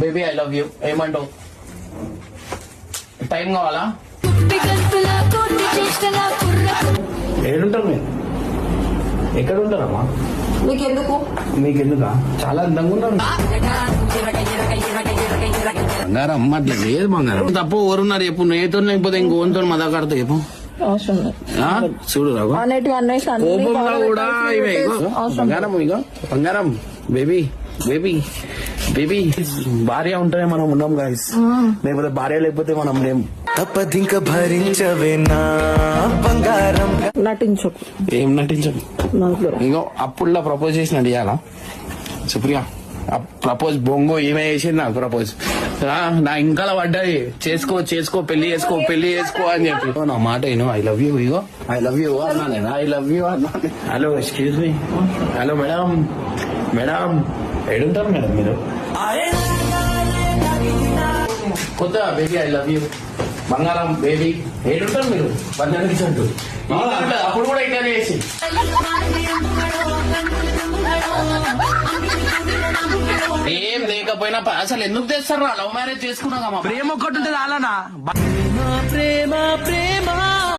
Baby I love you ఏమంటావు? Time కావాలా? ఏడుంటారు మీరు? ఎక్కడ ఉంటారమ్మా? మీకెందుకు? మీకెందుకా? చాలా అందంగా ఉన్నారు. బంగారం అట్లా లేదు బంగారం. తప్పు ఎవరున్నారు చెప్పు? నేతో లేకపోతే ఇంకోతో మదాకాడతా చెప్పు. అవసరం లేదు. చూడు రాఘు, అనేటివి అన్నేసి అన్ని కోపంలో కూడా ఇవే ఇగో బంగారం, ఇగో బంగారం. బేబీ బేబీ బేబీ భార్య ఉంటేనే మనం ఉన్నాం గాయస్, లేకపోతే భార్య లేకపోతే మనం లేం. తప్పదింక భరించవేనా బంగారం. నటించకు. ఏం నటించం? ఇంకో అప్పుడులా ప్రపోజ్ చేసి నడియాలా సుప్రియ? ప్రపోజ్ బొంగో ఏమే చేసింది నాకు ప్రపోజ్. నా ఇంకా పడ్డది, చేసుకో చేసుకో పెళ్లి చేసుకో పెళ్లి చేసుకో అని చెప్పి. నా మాట ఏను, ఐ లవ్ యూ. ఇగో ఐ లవ్ యూ అన్నా నేను, ఐ లవ్ యూ అన్నా. Hello excuse me. Hello madam, madam ఏడుంటారు మేడం మీరు? కొత్త బేబీ ఐ లవ్ యూ బంగారం బేబీ ఏడుంటారు మీరు? 12 అంటూ అప్పుడు కూడా ఇట్లా చేసి ఏం లేకపోయినా అసలు ఎందుకు తెస్తారు? లవ్ మ్యారేజ్ చేసుకున్నాగా, ప్రేమ ఒక్కటి ఉంటుంది అలానా? ప్రేమ ప్రేమ ప్రేమ